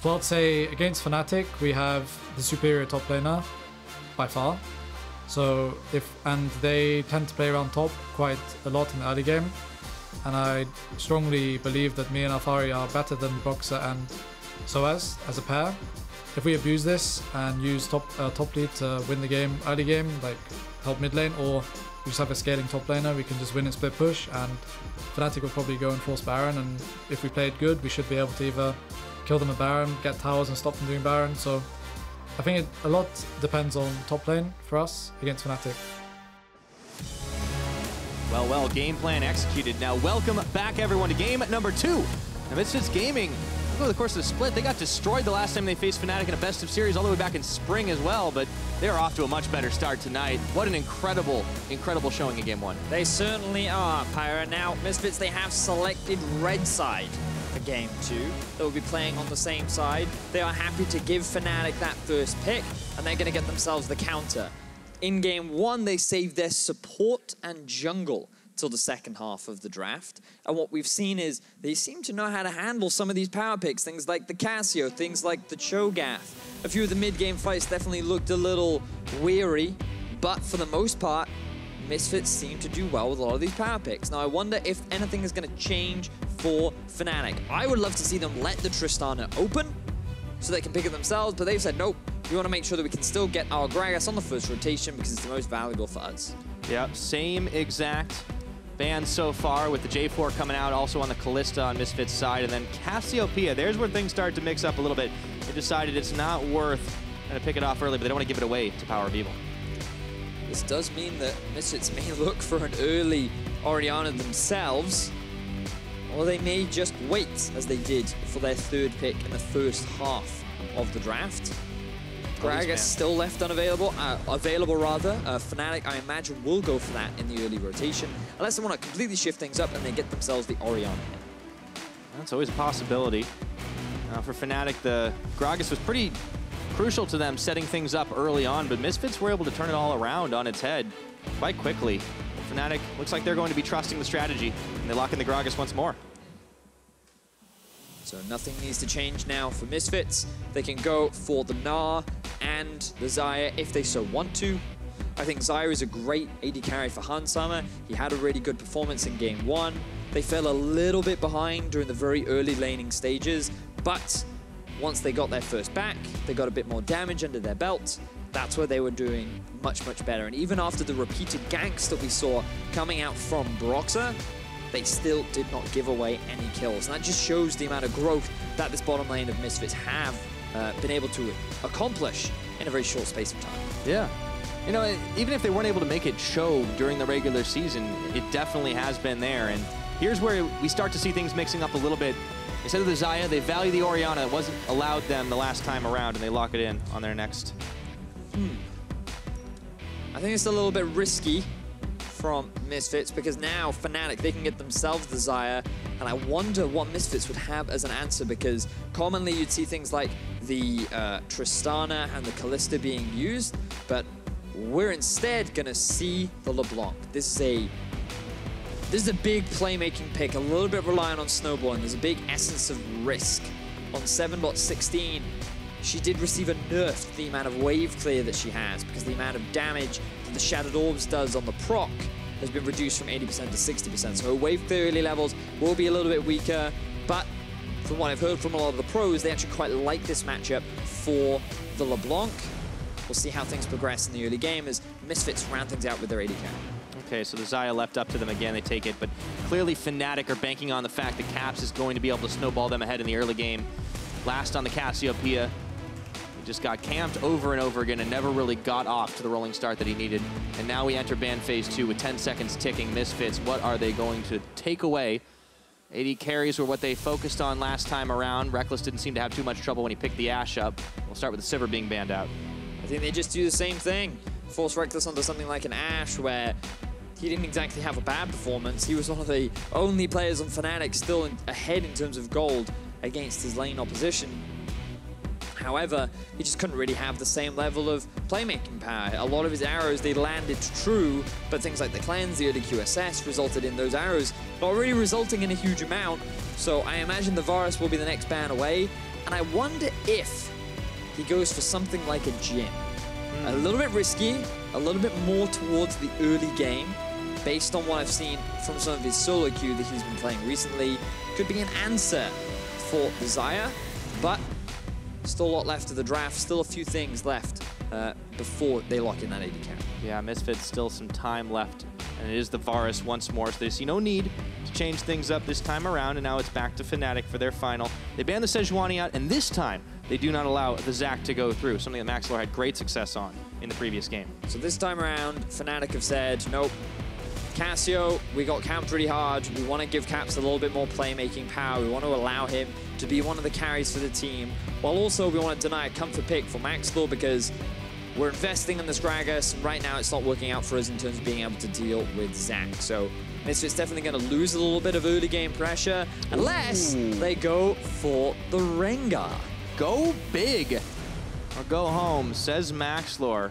Well, I'd say against Fnatic, we have the superior top laner by far. So and they tend to play around top quite a lot in the early game. And I strongly believe that me and Alphari are better than Broxah and sOAZ as a pair. If we abuse this and use top lead to win the game, early game, like help mid lane, or we just have a scaling top laner, we can just win and split push, and Fnatic will probably go and force Baron, and if we play it good, we should be able to either kill them at Baron, get towers and stop them doing Baron. So I think a lot depends on top lane for us against Fnatic. Well, game plan executed. Now welcome back everyone to game number 2. Now Misfits Gaming, over the course of the split, they got destroyed the last time they faced Fnatic in a best of series all the way back in spring as well, but they are off to a much better start tonight. What an incredible showing in game 1. They certainly are, Pyra. Now, Misfits, they have selected red side for game 2. They will be playing on the same side. They are happy to give Fnatic that first pick, and they're going to get themselves the counter. In game 1, they saved their support and jungle till the second half of the draft. And what we've seen is they seem to know how to handle some of these power picks, things like the Cassio, things like the Cho'gath. A few of the mid-game fights definitely looked a little weary, but for the most part, Misfits seem to do well with a lot of these power picks. Now, I wonder if anything is going to change for Fnatic. I would love to see them let the Tristana open so they can pick it themselves, but they've said, nope, we want to make sure that we can still get our Gragas on the first rotation because it's the most valuable for us. Yep, same exact ban so far, with the J4 coming out also on the Kalista on Misfits' side, and then Cassiopeia. There's where things start to mix up a little bit. They decided it's not worth trying to pick it off early, but they don't want to give it away to PowerOfEvil. This does mean that Misfits may look for an early Orianna themselves, or they may just wait, as they did for their third pick in the first half of the draft. Gragas still left unavailable, Fnatic, I imagine, will go for that in the early rotation, unless they want to completely shift things up and they get themselves the Orianna. That's always a possibility. For Fnatic, the Gragas was pretty crucial to them setting things up early on, but Misfits were able to turn it all around on its head quite quickly. Fnatic looks like they're going to be trusting the strategy, and they lock in the Gragas once more. So nothing needs to change now for Misfits. They can go for the Gnar and the Xayah if they so want to. I think Xayah is a great AD carry for Hansama. He had a really good performance in game 1. They fell a little bit behind during the very early laning stages, but once they got their first back, they got a bit more damage under their belt. That's where they were doing much, much better. And even after the repeated ganks that we saw coming out from Broxah, they still did not give away any kills. And that just shows the amount of growth that this bottom lane of Misfits have been able to accomplish in a very short space of time. Yeah. You know, even if they weren't able to make it show during the regular season, it definitely has been there. And here's where we start to see things mixing up a little bit. Instead of the Xayah, they value the Orianna. It wasn't allowed them the last time around, and they lock it in on their next. I think it's a little bit risky from Misfits, because now Fnatic, they can get themselves the Xayah, and I wonder what Misfits would have as an answer, because commonly you'd see things like the Tristana and the Kalista being used, but we're instead going to see the LeBlanc. This is a big playmaking pick, a little bit reliant on snowballing. There's a big essence of risk. On 7.16, she did receive a nerf to the amount of wave clear that she has, because the amount of damage that the Shattered Orbs does on the proc has been reduced from 80% to 60%. So her wave clear early levels will be a little bit weaker, but from what I've heard from a lot of the pros, they actually quite like this matchup for the LeBlanc. We'll see how things progress in the early game as Misfits round things out with their AD carry. Okay, so the Xayah left up to them again, they take it, but clearly Fnatic are banking on the fact that Caps is going to be able to snowball them ahead in the early game. Last on the Cassiopeia, he just got camped over and over again and never really got off to the rolling start that he needed. And now we enter ban phase 2 with 10 seconds ticking. Misfits, what are they going to take away? AD carries were what they focused on last time around. Rekkles didn't seem to have too much trouble when he picked the Ashe up. We'll start with the Sivir being banned out. I think they just do the same thing. Force Rekkles onto something like an Ashe where he didn't exactly have a bad performance. He was one of the only players on Fnatic still ahead in terms of gold against his lane opposition. However, he just couldn't really have the same level of playmaking power. A lot of his arrows, they landed true, but things like the cleanse, the early QSS resulted in those arrows not really resulting in a huge amount. So I imagine the Varus will be the next ban away. And I wonder if he goes for something like a Jhin. A little bit risky, a little bit more towards the early game, based on what I've seen from some of his solo queue that he's been playing recently. Could be an answer for the Xayah, but still a lot left of the draft, still a few things left before they lock in that AD carry. Yeah, Misfits still some time left, and it is the Varus once more, so they see no need to change things up this time around, and now it's back to Fnatic for their final. They banned the Sejuani out, and this time they do not allow the Zac to go through, something that Maxlore had great success on in the previous game. So this time around, Fnatic have said, nope, Cassio, we got camped really hard. We want to give Caps a little bit more playmaking power. We want to allow him to be one of the carries for the team, while also we want to deny a comfort pick for Maxlore because we're investing in this Gragas. Right now, it's not working out for us in terms of being able to deal with Zac. So Misfits definitely going to lose a little bit of early game pressure unless they go for the Rengar. Go big or go home, says Maxlore,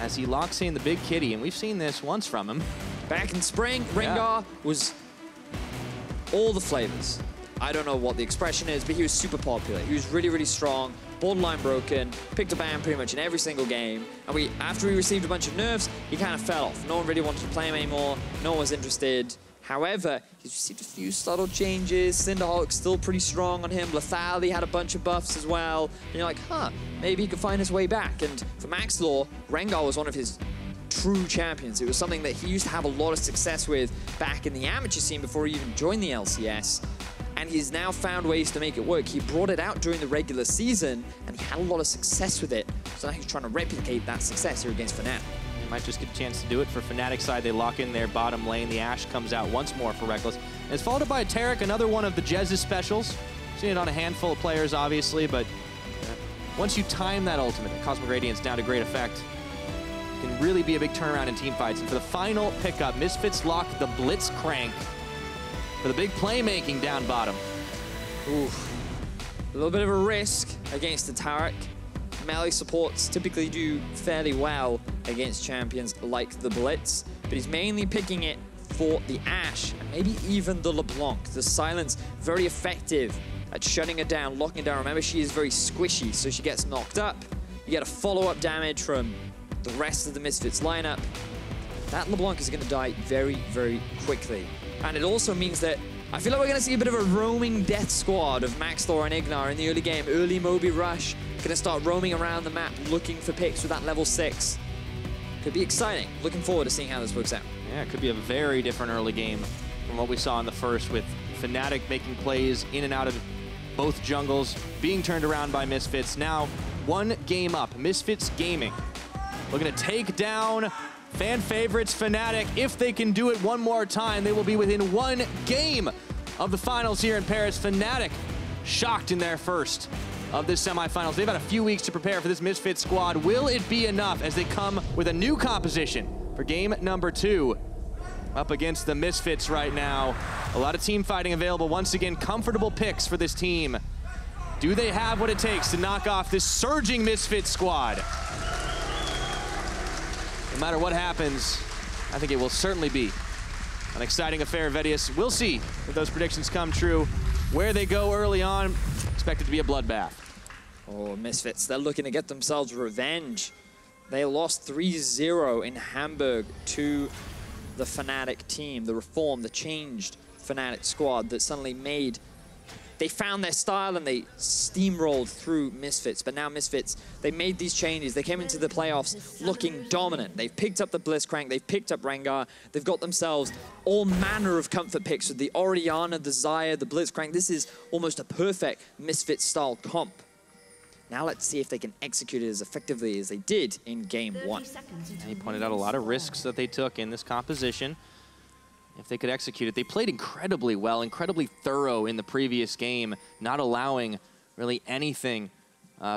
as he locks in the big kitty, and we've seen this once from him. Back in spring, Rengar was all the flavors. I don't know what the expression is, but he was super popular. He was really, really strong, borderline broken, picked a ban pretty much in every single game. And after he received a bunch of nerfs, he kind of fell off. No one really wanted to play him anymore. No one was interested. However, he's received a few subtle changes. Cinderhulk's still pretty strong on him. Lethality had a bunch of buffs as well. And you're like, huh, maybe he could find his way back. And for Maxlore, Rengar was one of his true champions. It was something that he used to have a lot of success with back in the amateur scene before he even joined the LCS. And he's now found ways to make it work. He brought it out during the regular season, and he had a lot of success with it. So now he's trying to replicate that success here against Fnatic. They might just get a chance to do it for Fnatic's side. They lock in their bottom lane. The Ashe comes out once more for Rekkles. And it's followed by a Taric, another one of the Jesiz specials. Seen it on a handful of players, obviously, but once you time that ultimate, the Cosmic Radiance down to great effect, it can really be a big turnaround in teamfights. And for the final pickup, Misfits lock the Blitzcrank for the big playmaking down bottom. Oof. A little bit of a risk against the Taric. Melee supports typically do fairly well against champions like the Blitz, but he's mainly picking it for the Ashe, and maybe even the LeBlanc. The silence, very effective at shutting her down, locking her down. Remember, she is very squishy, so she gets knocked up. You get a follow-up damage from the rest of the Misfits lineup. That LeBlanc is going to die very, very quickly. And it also means that I feel like we're going to see a bit of a roaming death squad of Maxlore and Ignar in the early game. Early Moby Rush, going to start roaming around the map looking for picks with that level 6. Could be exciting. Looking forward to seeing how this works out. Yeah, it could be a very different early game from what we saw in the first, with Fnatic making plays in and out of both jungles, being turned around by Misfits. Now, one game up, Misfits Gaming looking to take down fan favorites Fnatic. If they can do it one more time, they will be within one game of the finals here in Paris. Fnatic shocked in their first of this semifinals. They've had a few weeks to prepare for this Misfits squad. Will it be enough as they come with a new composition for game number 2 up against the Misfits right now? A lot of team fighting available. Once again, comfortable picks for this team. Do they have what it takes to knock off this surging Misfits squad? No matter what happens, I think it will certainly be an exciting affair, Vedius. We'll see if those predictions come true. Where they go early on, expected to be a bloodbath. Oh, Misfits, they're looking to get themselves revenge. They lost 3-0 in Hamburg to the Fnatic team, the reformed, the changed Fnatic squad that suddenly made... They found their style and they steamrolled through Misfits, but now Misfits, they made these changes. They came into the playoffs looking dominant. They've picked up the Blitzcrank, they've picked up Rengar, they've got themselves all manner of comfort picks with the Orianna, the Xayah, the Blitzcrank. This is almost a perfect Misfits-style comp. Now let's see if they can execute it as effectively as they did in game 1. And he pointed out a lot of risks that they took in this composition. If they could execute it, they played incredibly well, incredibly thorough in the previous game, not allowing really anything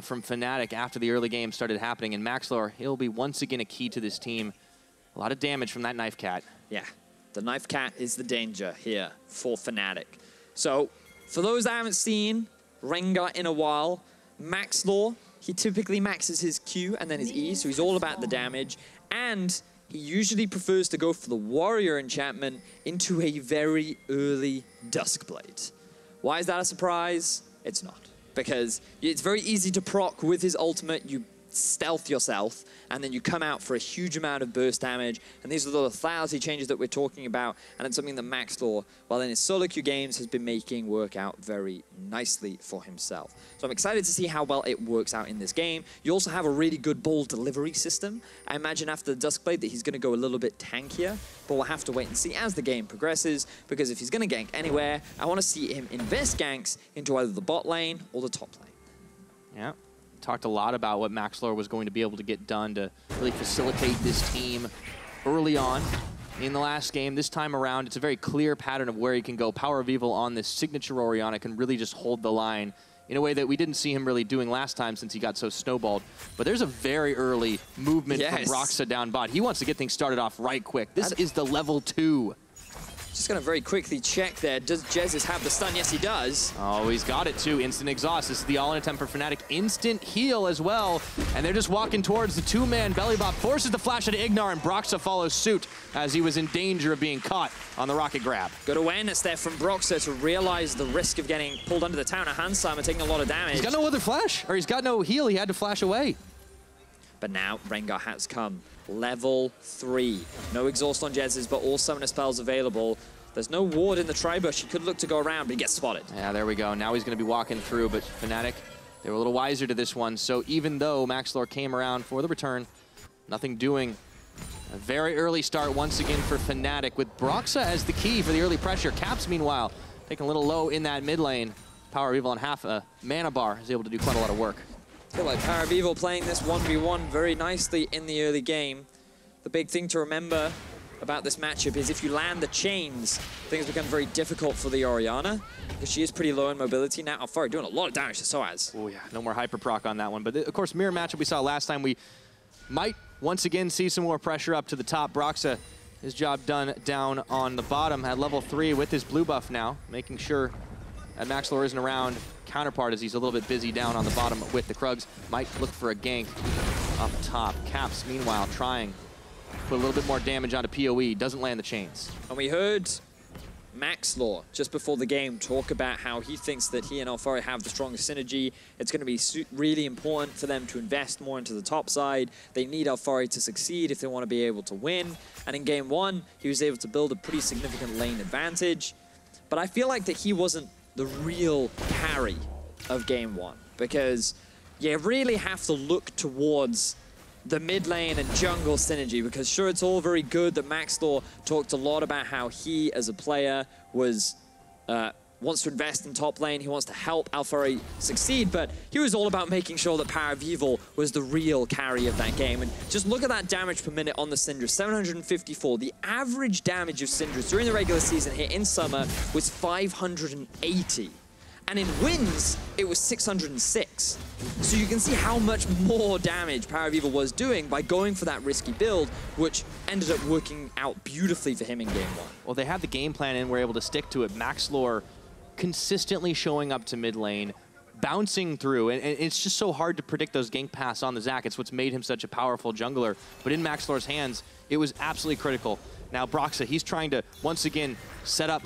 from Fnatic after the early game started happening. And Maxlore, he'll be once again a key to this team. A lot of damage from that Knife Cat. Yeah, the Knife Cat is the danger here for Fnatic. So, for those that haven't seen Rengar in a while, Maxlore, he typically maxes his Q and then his E, so he's all about the damage. And he usually prefers to go for the Warrior enchantment into a very early Duskblade. Why is that a surprise? It's not. because it's very easy to proc with his ultimate. You stealth yourself, and then you come out for a huge amount of burst damage, and these are the lethality changes that we're talking about, and it's something that Maxlore, while in his solo queue games, has been making work out very nicely for himself. So I'm excited to see how well it works out in this game. You also have a really good ball delivery system. I imagine after the Duskblade that he's going to go a little bit tankier, but we'll have to wait and see as the game progresses, because if he's going to gank anywhere, I want to see him invest ganks into either the bot lane or the top lane. Yeah. Talked a lot about what Maxlore was going to be able to get done to really facilitate this team early on in the last game. This time around, it's a very clear pattern of where he can go. PowerOfEvil on this signature Orianna can really just hold the line in a way that we didn't see him really doing last time since he got so snowballed. But there's a very early movement from Broxah down bot. He wants to get things started off right quick. This is the level 2. Just going to very quickly check there. Does Jesiz have the stun? Yes, he does. Oh, he's got it too. Instant exhaust. This is the all-in attempt for Fnatic. Instant heal as well. And they're just walking towards the two-man belly bot. Forces the flash into Ignar, and Broxah follows suit as he was in danger of being caught on the rocket grab. Good awareness there from Broxah to realize the risk of getting pulled under the tower. Handsam and taking a lot of damage. He's got no other flash, or he's got no heal. He had to flash away. But now Rengar has come. Level 3. No exhaust on Jesiz, but all summoner spells available. There's no ward in the tri-bush. He could look to go around, but he gets spotted. Yeah, there we go. Now he's going to be walking through, but Fnatic, they were a little wiser to this one. So even though Maxlore came around for the return, nothing doing. A very early start once again for Fnatic, with Broxah as the key for the early pressure. Caps, meanwhile, taking a little low in that mid lane. PowerOfEvil on half a mana bar is able to do quite a lot of work. I feel like PowerOfEvil playing this 1v1 very nicely in the early game. The big thing to remember about this matchup is if you land the chains, things become very difficult for the Orianna, because she is pretty low in mobility. Now Alphari doing a lot of damage to sOAZ. Oh yeah, no more hyper proc on that one. But of course, mirror matchup we saw last time. We might once again see some more pressure up to the top. Broxah, his job done down on the bottom at level 3 with his blue buff now, making sure that Maxlore isn't around counterpart as he's a little bit busy down on the bottom with the Krugs. Might look for a gank up top. Caps, meanwhile, trying to put a little bit more damage onto PoE. Doesn't land the chains. And we heard Maxlore just before the game talk about how he thinks that he and Alphari have the strongest synergy. It's going to be really important for them to invest more into the top side. They need Alphari to succeed if they want to be able to win. And in game 1, he was able to build a pretty significant lane advantage. But I feel like that he wasn't the real carry of game 1, because you really have to look towards the mid lane and jungle synergy, because sure, it's all very good that Maxlore talked a lot about how he as a player was wants to invest in top lane, he wants to help Alphari succeed, but he was all about making sure that PowerOfEvil was the real carry of that game. And just look at that damage per minute on the Syndra, 754. The average damage of Syndra during the regular season here in summer was 580. And in wins, it was 606. So you can see how much more damage PowerOfEvil was doing by going for that risky build, which ended up working out beautifully for him in game 1. Well, they had the game plan and were able to stick to it. Maxlore consistently showing up to mid lane, bouncing through, and it's just so hard to predict those gank paths on the Zac. It's what's made him such a powerful jungler. But in Maxlore's hands, it was absolutely critical. Now Broxah, he's trying to, once again, set up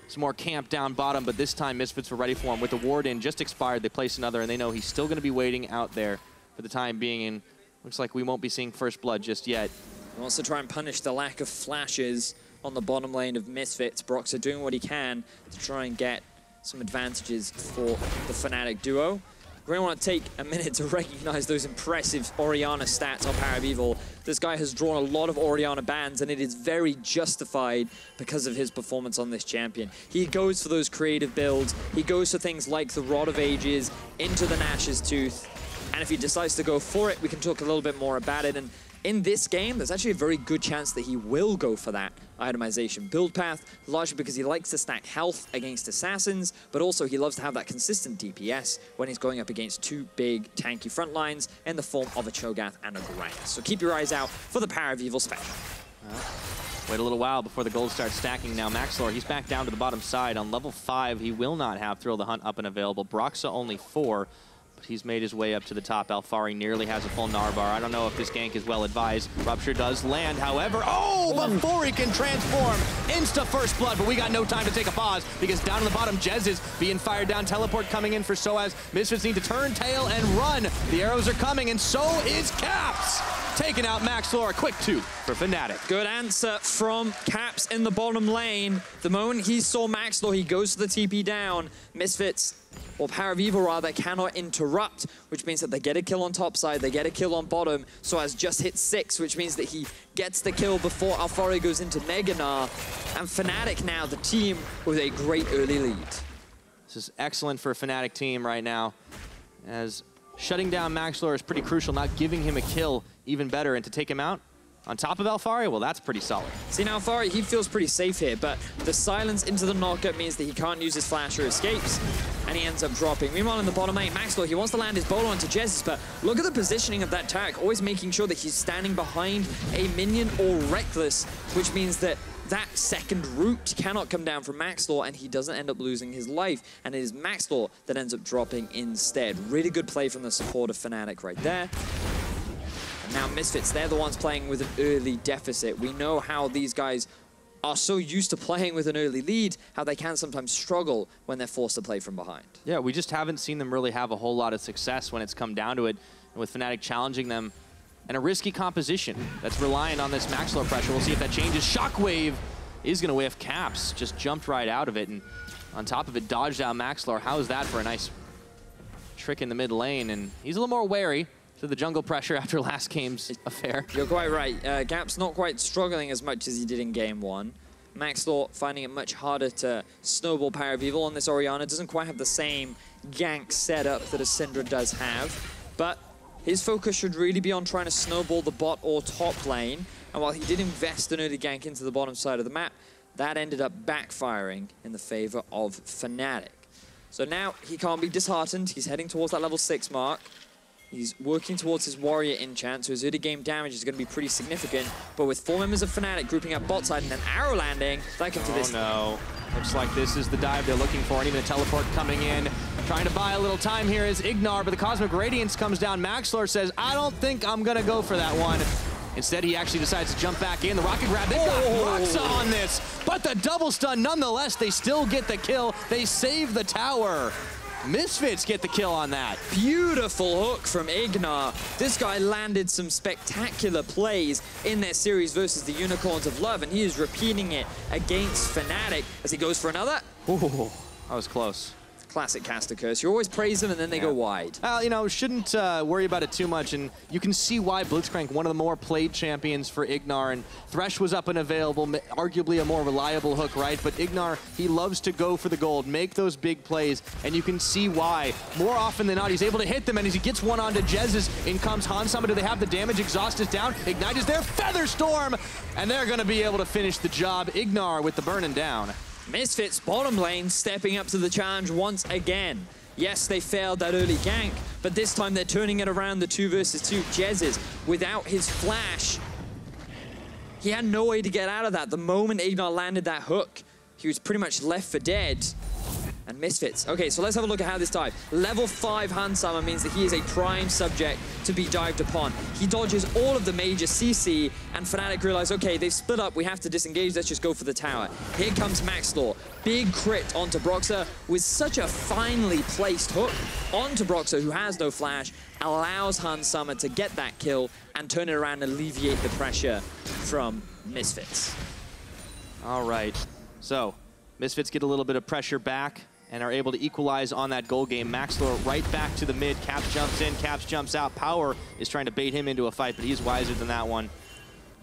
some more camp down bottom, but this time Misfits were ready for him. With the ward in just expired, they place another, and they know he's still going to be waiting out there for the time being, and looks like we won't be seeing first blood just yet. He wants to try and punish the lack of flashes on the bottom lane of Misfits. Broxah doing what he can to try and get some advantages for the Fnatic duo. We want to take a minute to recognize those impressive Orianna stats on PowerOfEvil. This guy has drawn a lot of Orianna bans, and it is very justified because of his performance on this champion. He goes for those creative builds. He goes for things like the Rod of Ages, into the Nash's Tooth. And if he decides to go for it, we can talk a little bit more about it. And in this game, there's actually a very good chance that he will go for that itemization build path, largely because he likes to stack health against assassins, but also he loves to have that consistent DPS when he's going up against two big tanky front lines in the form of a Cho'gath and a Gragas. So keep your eyes out for the PowerOfEvil special. Wait a little while before the gold starts stacking now. Maxlore, he's back down to the bottom side. On level 5, he will not have Thrill the Hunt up and available. Broxah only 4. He's made his way up to the top. Alphari nearly has a full Gnar bar. I don't know if this gank is well advised. Rupture does land, however. Oh, before he can transform, insta first blood, but we got no time to take a pause because down on the bottom, Jesiz being fired down. Teleport coming in for sOAZ. Misfits need to turn tail and run. The arrows are coming, and so is Caps. Taking out Maxlore. A quick 2 for Fnatic. Good answer from Caps in the bottom lane. The moment he saw Maxlore, he goes to the TP down. Misfits, or PowerOfEvil rather, cannot interrupt, which means that they get a kill on top side, they get a kill on bottom. sOAZ just hit 6, which means that he gets the kill before Alphari goes into Mega Gnar. And Fnatic now, the team with a great early lead. This is excellent for a Fnatic team right now, as shutting down Maxlore is pretty crucial, not giving him a kill even better, and to take him out on top of Alphari, well, that's pretty solid. See, now Alphari, he feels pretty safe here, but the silence into the knockup means that he can't use his flash or escapes, and he ends up dropping. Meanwhile, in the bottom lane, Maxlore, he wants to land his bolo onto Jesiz, but look at the positioning of that Taric, always making sure that he's standing behind a minion or Rekkles, which means that that second route cannot come down from Maxlore, and he doesn't end up losing his life, and it is Maxlore that ends up dropping instead. Really good play from the support of Fnatic right there. And now Misfits, they're the ones playing with an early deficit. We know how these guys are so used to playing with an early lead, how they can sometimes struggle when they're forced to play from behind. Yeah, we just haven't seen them really have a whole lot of success when it's come down to it, and with Fnatic challenging them. And a risky composition that's reliant on this Maxlore pressure. We'll see if that changes. Shockwave is going to whiff. Caps just jumped right out of it, and on top of it, dodged out Maxlore. How is that for a nice trick in the mid lane? And he's a little more wary to the jungle pressure after last game's affair. You're quite right. Caps not quite struggling as much as he did in game 1. Maxlore finding it much harder to snowball PowerOfEvil on this Orianna. Doesn't quite have the same gank setup that a Syndra does have, but his focus should really be on trying to snowball the bot or top lane. And while he did invest an early gank into the bottom side of the map, that ended up backfiring in the favor of Fnatic. So now he can't be disheartened. He's heading towards that level 6 mark. He's working towards his warrior enchant, so his early game damage is going to be pretty significant. But with 4 members of Fnatic grouping up bot side and an arrow landing, that comes to this. Oh no. Looks like this is the dive they're looking for, and even a teleport coming in. Trying to buy a little time here is Ignar, but the Cosmic Radiance comes down. Maxlore says, I don't think I'm going to go for that one. Instead, he actually decides to jump back in. The rocket grab, they've got Broxah on this, but the double stun, nonetheless, they still get the kill. They save the tower. Misfits get the kill on that. Beautiful hook from Ignar. This guy landed some spectacular plays in their series versus the Unicorns of Love, and he is repeating it against Fnatic as he goes for another. Ooh, that was close. Classic caster curse. You always praise them and then they go wide. You know, shouldn't worry about it too much, and you can see why Blitzcrank, one of the more played champions for Ignar, and Thresh was up and available, arguably a more reliable hook, right? But Ignar, he loves to go for the gold, make those big plays, and you can see why. More often than not, he's able to hit them, and as he gets one onto Jesiz, in comes Hansama. Do they have the damage? Exhaust is down. Ignite is there. Featherstorm! And they're going to be able to finish the job. Ignar with the burning down. Misfits bottom lane stepping up to the challenge once again. Yes, they failed that early gank, but this time they're turning it around the 2 versus 2. Jesiz, without his flash, he had no way to get out of that. The moment Ignar landed that hook, he was pretty much left for dead. And Misfits. Okay, so let's have a look at how this dive. Level 5 Hansama means that he is a prime subject to be dived upon. He dodges all of the major CC, and Fnatic realize, okay, they've split up, we have to disengage, let's just go for the tower. Here comes Maxlore. Big crit onto Broxah with such a finely placed hook onto Broxah, who has no flash, allows Hansama to get that kill and turn it around and alleviate the pressure from Misfits. All right, so Misfits get a little bit of pressure back and are able to equalize on that goal game. Maxlore right back to the mid. Caps jumps in, Caps jumps out. Power is trying to bait him into a fight, but he's wiser than that one.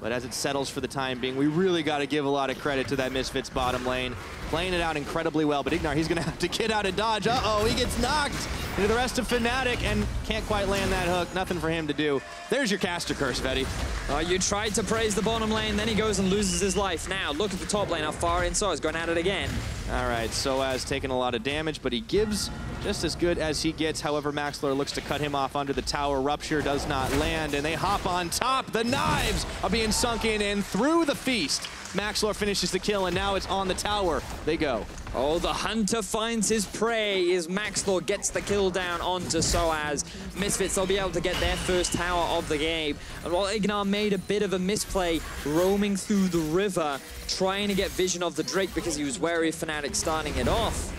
But as it settles for the time being, we really got to give a lot of credit to that Misfits bottom lane. Playing it out incredibly well, but Ignar, he's going to have to get out and dodge. Uh-oh, he gets knocked into the rest of Fnatic and can't quite land that hook. Nothing for him to do. There's your caster curse, Vedi. You tried to praise the bottom lane, then he goes and loses his life. Now, look at the top lane, Alphari and sOAZ going at it again. All right, sOAZ taking a lot of damage, but he gives just as good as he gets. However, Maxlore looks to cut him off under the tower. Rupture does not land, and they hop on top. The knives are being sunk in and through the feast Maxlore finishes the kill, and now it's on the tower. They go. Oh, the hunter finds his prey as Maxlore gets the kill down onto sOAZ. Misfits, they'll be able to get their first tower of the game. And while Ignar made a bit of a misplay roaming through the river, trying to get vision of the Drake because he was wary of Fnatic starting it off,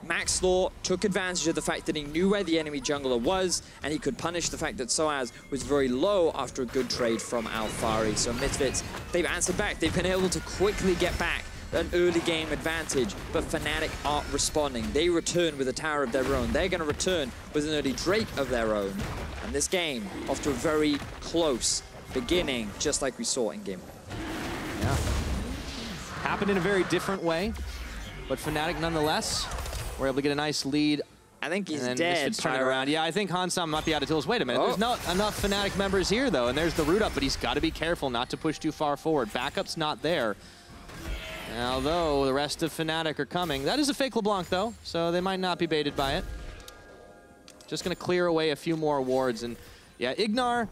Maxlore took advantage of the fact that he knew where the enemy jungler was, and he could punish the fact that sOAZ was very low after a good trade from Alphari. So Misfits, they've answered back. They've been able to quickly get back an early game advantage, but Fnatic aren't responding. They return with a tower of their own. They're going to return with an early Drake of their own. And this game, off to a very close beginning, just like we saw in game 1. Yeah. Happened in a very different way, but Fnatic nonetheless were able to get a nice lead. I think he's and dead. Misfits turn it around. Yeah, I think Hansam might be out of tools. Wait a minute, there's not enough Fnatic members here though, and there's the root up, but he's got to be careful not to push too far forward. Backup's not there. Although the rest of Fnatic are coming. That is a fake LeBlanc though, so they might not be baited by it. Just gonna clear away a few more wards, and yeah, Ignar,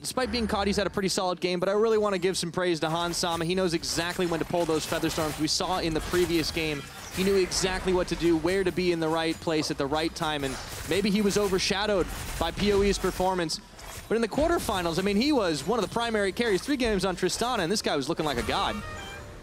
despite being caught, he's had a pretty solid game, but I really want to give some praise to Hansam. He knows exactly when to pull those Featherstorms. We saw in the previous game, he knew exactly what to do, where to be in the right place at the right time, and maybe he was overshadowed by PoE's performance. But in the quarterfinals, I mean, he was one of the primary carries, 3 games on Tristana, and this guy was looking like a god.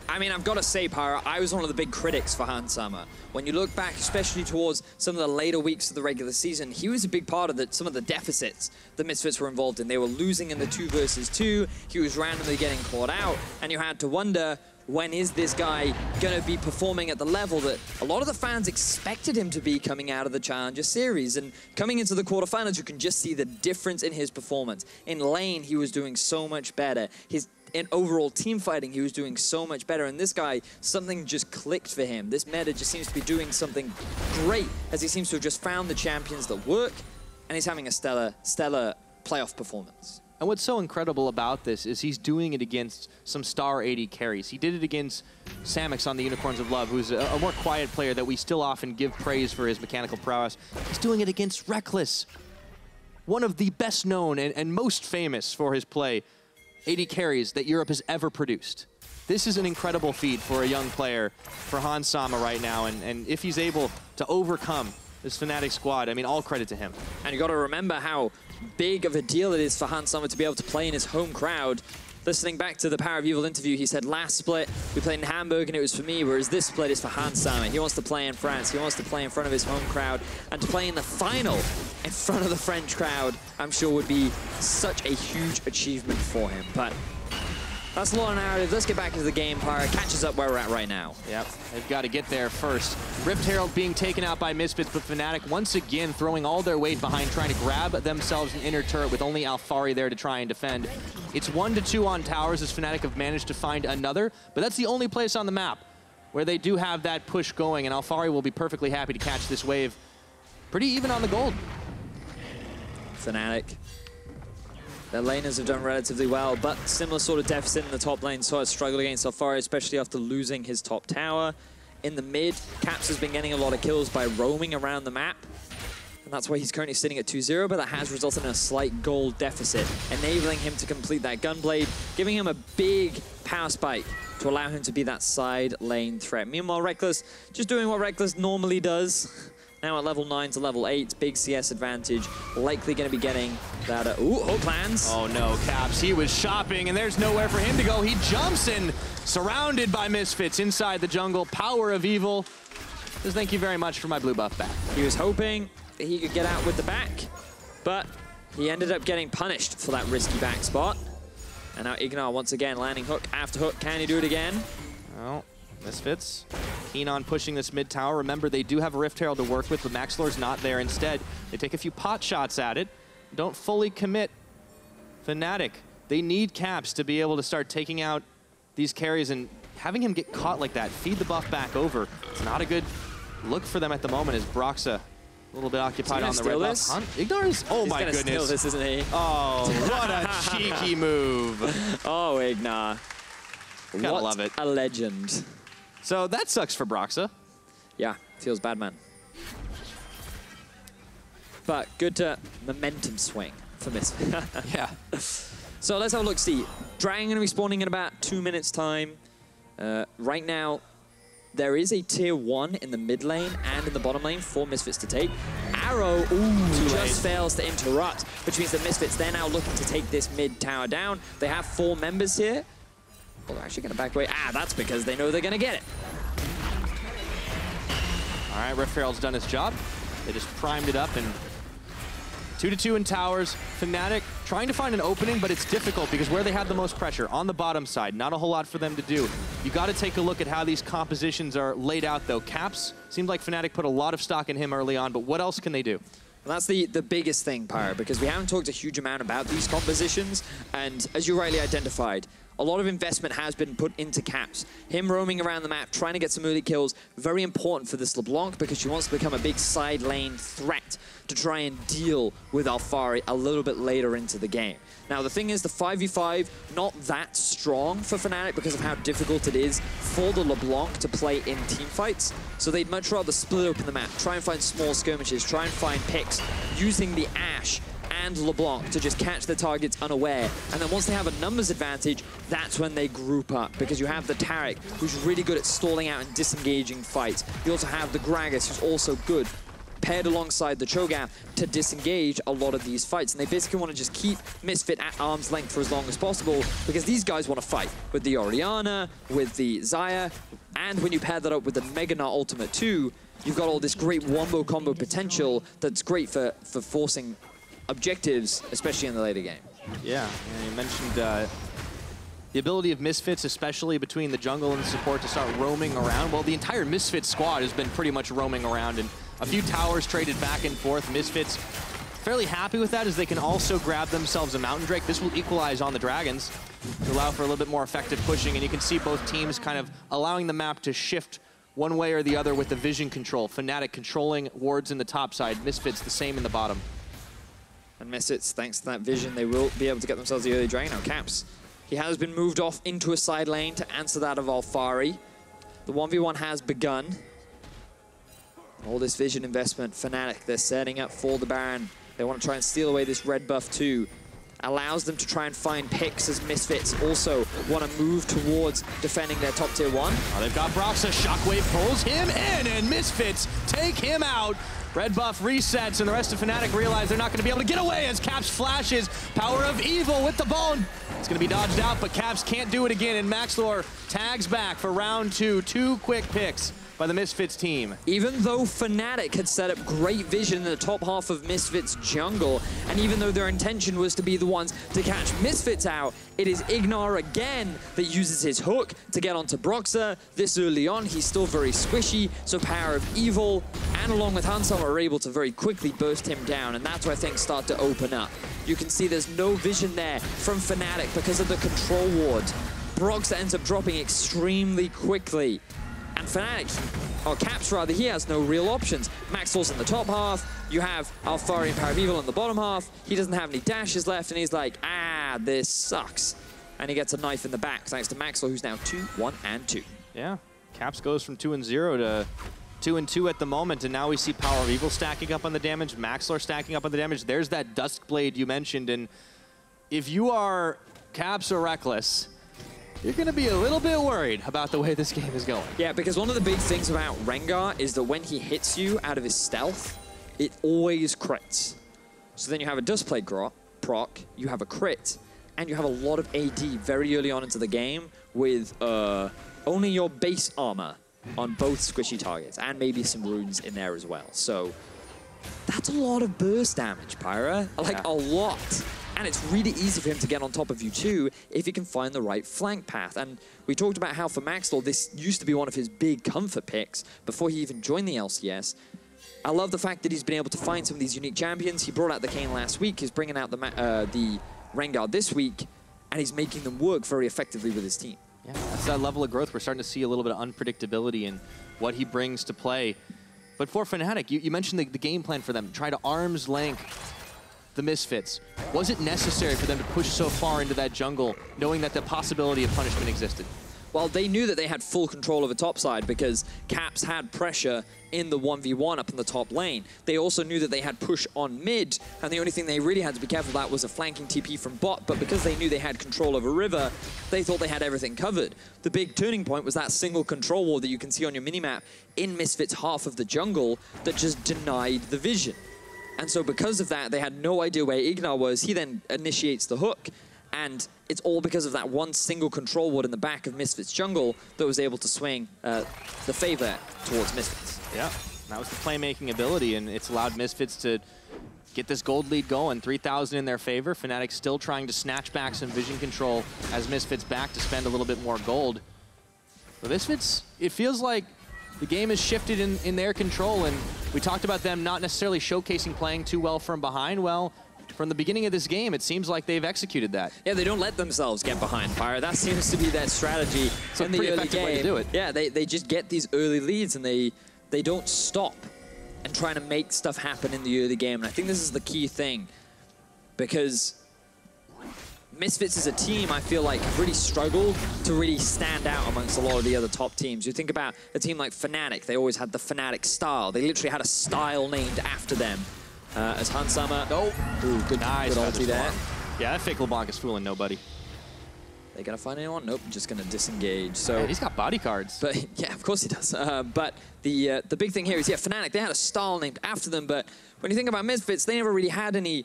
I mean, I've got to say, Pyra, I was one of the big critics for Hansama. When you look back, especially towards some of the later weeks of the regular season, he was a big part of some of the deficits the Misfits were involved in. They were losing in the 2 versus 2. He was randomly getting caught out, and you had to wonder, when is this guy going to be performing at the level that a lot of the fans expected him to be coming out of the Challenger Series? And coming into the quarterfinals, you can just see the difference in his performance. In lane, he was doing so much better. In overall team fighting, he was doing so much better. And this guy, something just clicked for him. This meta just seems to be doing something great, as he seems to have just found the champions that work, and he's having a stellar playoff performance. And what's so incredible about this is he's doing it against some star AD carries. He did it against Samix on the Unicorns of Love, who's a more quiet player that we still often give praise for his mechanical prowess. He's doing it against Rekkles, one of the best known and most famous for his play AD carries that Europe has ever produced. This is an incredible feat for a young player, for Hansama right now, and if he's able to overcome this Fnatic squad, I mean, all credit to him. And you got to remember how big of a deal it is for Hansama to be able to play in his home crowd. Listening back to the PowerOfEvil interview, he said, last split, we played in Hamburg and it was for me, whereas this split is for Hansama. He wants to play in France, he wants to play in front of his home crowd, and to play in the final in front of the French crowd, I'm sure would be such a huge achievement for him. But that's a lot of narrative. Let's get back into the game. Pyra catches up where we're at right now. Yep, they've got to get there first. Rift Herald being taken out by Misfits, but Fnatic once again throwing all their weight behind, trying to grab themselves an inner turret with only Alphari there to try and defend. It's 1-2 on towers as Fnatic have managed to find another, but that's the only place on the map where they do have that push going, and Alphari will be perfectly happy to catch this wave. Pretty even on the gold. Fnatic. Their laners have done relatively well, but similar sort of deficit in the top lane. So it's struggled against Alphari, especially after losing his top tower. In the mid, Caps has been getting a lot of kills by roaming around the map. And that's why he's currently sitting at 2-0, but that has resulted in a slight gold deficit, enabling him to complete that Gunblade, giving him a big power spike to allow him to be that side lane threat. Meanwhile, Rekkles just doing what Rekkles normally does. Now at level 9 to level 8, big CS advantage. Likely going to be getting that. Ooh, hook lands. Oh no, Caps, he was shopping and there's nowhere for him to go. He jumps in, surrounded by Misfits inside the jungle. PowerOfEvil says thank you very much for my blue buff back. He was hoping that he could get out with the back, but he ended up getting punished for that risky back spot. And now Ignar once again landing hook after hook. Can he do it again? Well, Misfits keen on pushing this mid tower. Remember, they do have a Rift Herald to work with, but Maxlore's not there. Instead, they take a few pot shots at it. Don't fully commit. Fnatic, they need Caps to be able to start taking out these carries, and having him get caught like that, feed the buff back over. It's not a good look for them at the moment as Broxah a little bit occupied on the red buff. Ignar is, oh my goodness. He's gonna steal this, isn't he? Oh, what a cheeky move. Oh, Ignar. Gotta love it. A legend. So that sucks for Broxah. Yeah, feels bad, man. But good momentum swing for Misfits. Yeah. So let's have a look, see. Dragon going to be spawning in about 2 minutes time. Right now, there is a tier 1 in the mid lane and in the bottom lane for Misfits to take. Arrow, just fails to interrupt, which means that Misfits, they're now looking to take this mid tower down. They have 4 members here. Well, they're actually going to back away. That's because they know they're going to get it. All right, Raphael's done his job. They just primed it up, and 2-2 in towers. Fnatic trying to find an opening, but it's difficult because where they have the most pressure, on the bottom side, not a whole lot for them to do. You got to take a look at how these compositions are laid out, though. Caps, seemed like Fnatic put a lot of stock in him early on, but what else can they do? And that's the biggest thing, Pyro, because we haven't talked a huge amount about these compositions, and as you rightly identified, a lot of investment has been put into Caps. Him roaming around the map, trying to get some early kills, very important for this LeBlanc because she wants to become a big side lane threat to try and deal with Alphari a little bit later into the game. Now, the thing is, the 5v5, not that strong for Fnatic because of how difficult it is for the LeBlanc to play in team fights. So they'd much rather split open the map, try and find small skirmishes, try and find picks, using the Ashe and LeBlanc to just catch the targets unaware. And then once they have a numbers advantage, that's when they group up, because you have the Taric, who's really good at stalling out and disengaging fights. You also have the Gragas, who's also good, paired alongside the Cho'gath, to disengage a lot of these fights. And they basically want to just keep Misfit at arm's length for as long as possible, because these guys want to fight with the Orianna, with the Xayah, and when you pair that up with the Gnar ultimate too, you've got all this great wombo combo potential that's great for forcing objectives, especially in the later game. Yeah, and you mentioned the ability of Misfits, especially between the jungle and the support, to start roaming around. Well, the entire Misfits squad has been pretty much roaming around, and a few towers traded back and forth. Misfits fairly happy with that, as they can also grab themselves a Mountain Drake. This will equalize on the Dragons to allow for a little bit more effective pushing, and you can see both teams kind of allowing the map to shift one way or the other with the vision control. Fnatic controlling wards in the top side, Misfits the same in the bottom. And Misfits, thanks to that vision, they will be able to get themselves the early dragon. Now, Caps, he has been moved off into a side lane to answer that of Alphari. The 1v1 has begun. All this vision investment, Fnatic, they're setting up for the Baron. They want to try and steal away this red buff too. Allows them to try and find picks, as Misfits also want to move towards defending their top tier 1. Oh, they've got Broxah. Shockwave pulls him in, and Misfits take him out. Red buff resets, and the rest of Fnatic realize they're not going to be able to get away as Caps flashes. PowerOfEvil with the bone. It's going to be dodged out, but Caps can't do it again, and Maxlore tags back for round 2. 2 quick picks by the Misfits team. Even though Fnatic had set up great vision in the top half of Misfits jungle, and even though their intention was to be the ones to catch Misfits out, it is Ignar again that uses his hook to get onto Broxah. This early on, he's still very squishy, so PowerOfEvil and along with Hansel are able to very quickly burst him down, and that's where things start to open up. You can see there's no vision there from Fnatic because of the control ward. Broxah ends up dropping extremely quickly. And Fnatic, or Caps rather, he has no real options. Maxlore's in the top half, you have Alphari and PowerOfEvil in the bottom half, he doesn't have any dashes left, and he's like, this sucks. And he gets a knife in the back, thanks to Maxlore, who's now 2-1-2. Yeah, Caps goes from 2-0 to 2-2 at the moment, and now we see PowerOfEvil stacking up on the damage, Maxlore stacking up on the damage. There's that Duskblade you mentioned, and if you are Caps or Rekkles, you're going to be a little bit worried about the way this game is going. Yeah, because one of the big things about Rengar is that when he hits you out of his stealth, it always crits. So then you have a Duskblade proc, you have a crit, and you have a lot of AD very early on into the game with only your base armor on both squishy targets, and maybe some runes in there as well. So that's a lot of burst damage, Pyra. Like, a lot. And it's really easy for him to get on top of you too if he can find the right flank path. And we talked about how for Maxlore, this used to be one of his big comfort picks before he even joined the LCS. I love the fact that he's been able to find some of these unique champions. He brought out the Kayn last week, he's bringing out the Rengar this week, and he's making them work very effectively with his team. Yeah, that's that level of growth. We're starting to see a little bit of unpredictability in what he brings to play. But for Fnatic, you mentioned the game plan for them. Try to arm's length the Misfits. Was it necessary for them to push so far into that jungle, knowing that the possibility of punishment existed? well, they knew that they had full control of the top side because Caps had pressure in the 1v1 up in the top lane. They also knew that they had push on mid, and the only thing they really had to be careful about was a flanking TP from bot, but because they knew they had control over river, they thought they had everything covered. The big turning point was that single control wall that you can see on your minimap in Misfits' half of the jungle that just denied the vision. And so because of that, they had no idea where Ignar was. He then initiates the hook, and it's all because of that one single control ward in the back of Misfits jungle that was able to swing the favor towards Misfits. Yeah, that was the playmaking ability, and it's allowed Misfits to get this gold lead going. 3,000 in their favor. Fnatic still trying to snatch back some vision control as Misfits back to spend a little bit more gold. But Misfits, it feels like the game has shifted in their control, and we talked about them not necessarily showcasing playing too well from behind. Well, from the beginning of this game, it seems like they've executed that. Yeah, they don't let themselves get behind, Pyro. That seems to be their strategy in the early game. Way to do it. Yeah, they just get these early leads, and they don't stop and trying to make stuff happen in the early game. And I think this is the key thing, because Misfits as a team, I feel like, have really struggled to really stand out amongst a lot of the other top teams. You think about a team like Fnatic, they always had the Fnatic style. They literally had a style named after them. As Hansama, ooh, good ulti there. Yeah, that fake LeBlanc is fooling nobody. They gonna find anyone? Nope, just gonna disengage. So man, he's got body cards. But yeah, of course he does. But the big thing here is, yeah, Fnatic, they had a style named after them, but when you think about Misfits, they never really had any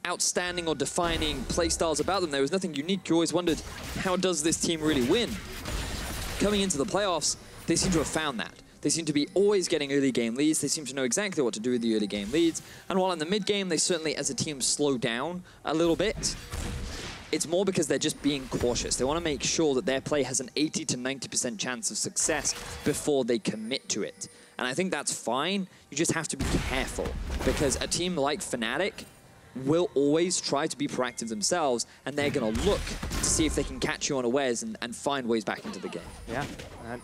outstanding or defining playstyles about them. There was nothing unique. You always wondered, how does this team really win? Coming into the playoffs, they seem to have found that. They seem to be always getting early game leads. They seem to know exactly what to do with the early game leads. And while in the mid game, they certainly, as a team, slow down a little bit. It's more because they're just being cautious. They want to make sure that their play has an 80 to 90% chance of success before they commit to it. And I think that's fine. You just have to be careful, because a team like Fnatic will always try to be proactive themselves, and they're going to look to see if they can catch you unawares and find ways back into the game. Yeah,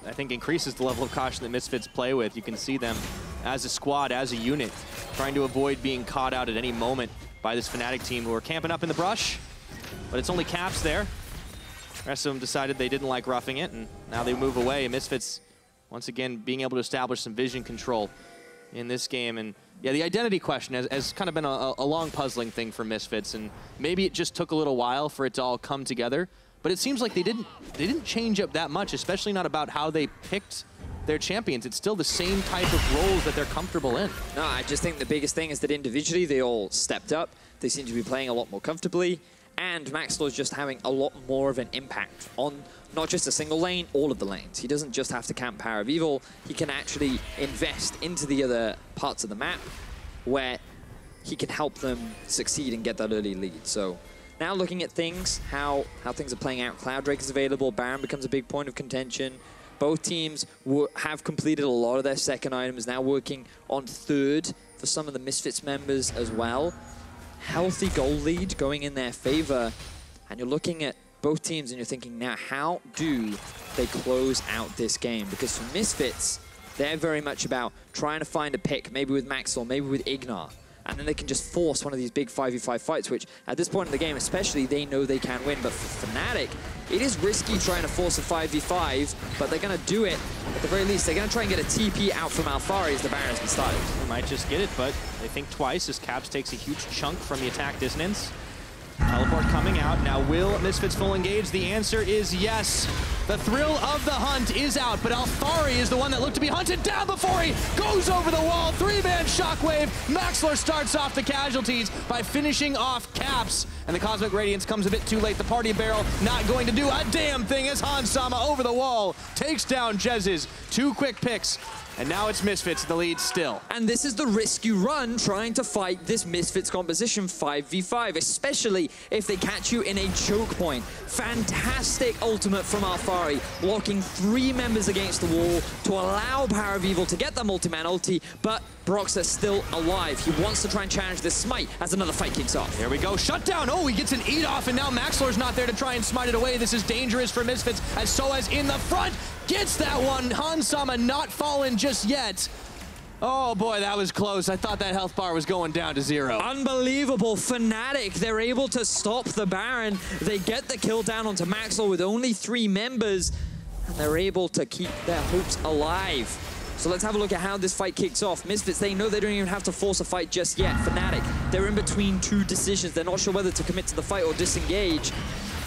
I think increases the level of caution that Misfits play with. You can see them as a squad, as a unit, trying to avoid being caught out at any moment by this Fnatic team who are camping up in the brush. But it's only Caps there. The rest of them decided they didn't like roughing it, and now they move away. And Misfits, once again, being able to establish some vision control in this game. And yeah, the identity question has kind of been a long puzzling thing for Misfits, and maybe it just took a little while for it to all come together. But it seems like they didn't change up that much, especially not about how they picked their champions. It's still the same type of roles that they're comfortable in. No, I just think the biggest thing is that individually they all stepped up. They seem to be playing a lot more comfortably, and Maxlore is just having a lot more of an impact on not just a single lane, all of the lanes. He doesn't just have to camp PowerOfEvil. He can actually invest into the other parts of the map where he can help them succeed and get that early lead. So now looking at things, how things are playing out, Clouddrake is available, Baron becomes a big point of contention. Both teams have completed a lot of their second items, now working on third for some of the Misfits members as well. Healthy goal lead going in their favor, and you're looking at both teams and you're thinking, now how do they close out this game? Because for Misfits, they're very much about trying to find a pick, maybe with Maxlore, maybe with Ignar, and then they can just force one of these big 5v5 fights, which at this point in the game especially, they know they can win. But for Fnatic, it is risky trying to force a 5v5, but they're going to do it. At the very least, they're going to try and get a TP out from Alphari as the Baron's been started. They might just get it, but they think twice as Caps takes a huge chunk from the attack dissonance. Teleport coming out. Now, will Misfits full engage? The answer is yes. The thrill of the hunt is out, but Alphari is the one that looked to be hunted down before he goes over the wall. 3-man shockwave. Maxlore starts off the casualties by finishing off Caps, and the Cosmic Radiance comes a bit too late. The party barrel not going to do a damn thing as Hansama over the wall takes down Jesiz. 2 quick picks. And now it's Misfits, the lead still. And this is the risk you run trying to fight this Misfits composition 5v5, especially if they catch you in a choke point. Fantastic ultimate from Alphari, blocking 3 members against the wall to allow PowerOfEvil to get the multi-man ulti, but Broxah still alive. He wants to try and challenge this smite as another fight kicks off. Here we go, shutdown. Oh, he gets an eat off, and now Maxlore's not there to try and smite it away. This is dangerous for Misfits as sOAZ in the front gets that one. Hansama not fallen just yet. Oh boy, that was close. I thought that health bar was going down to 0. Unbelievable. Fnatic, they're able to stop the Baron. They get the kill down onto Maxlore with only 3 members. and they're able to keep their hopes alive. So let's have a look at how this fight kicks off. Misfits, they know they don't even have to force a fight just yet. Fnatic, they're in between two decisions. They're not sure whether to commit to the fight or disengage.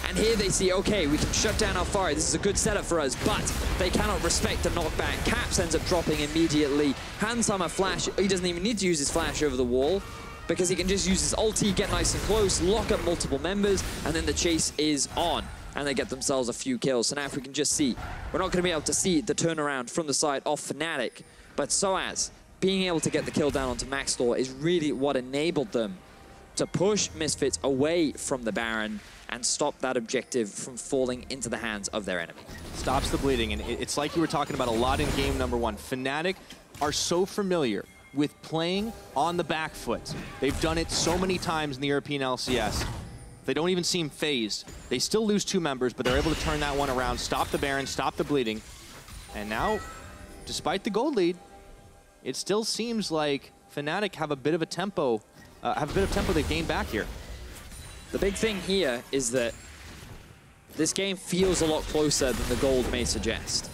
And here they see, okay, we can shut down Alphari. This is a good setup for us, but they cannot respect the knockback. Caps ends up dropping immediately. Handsummer flash, he doesn't even need to use his flash over the wall because he can just use his ulti, get nice and close, lock up multiple members, and then the chase is on. And they get themselves a few kills. So now if we can just see, we're not going to be able to see the turnaround from the side of Fnatic, but sOAZ being able to get the kill down onto Maxlore is really what enabled them to push Misfits away from the Baron and stop that objective from falling into the hands of their enemy. Stops the bleeding, and it's like you were talking about a lot in game number one. Fnatic are so familiar with playing on the back foot. They've done it so many times in the European LCS. They don't even seem phased. They still lose 2 members, but they're able to turn that one around, stop the Baron, stop the bleeding. And now, despite the gold lead, it still seems like Fnatic have a bit of a tempo, they've gained back here. The big thing here is that this game feels a lot closer than the gold may suggest.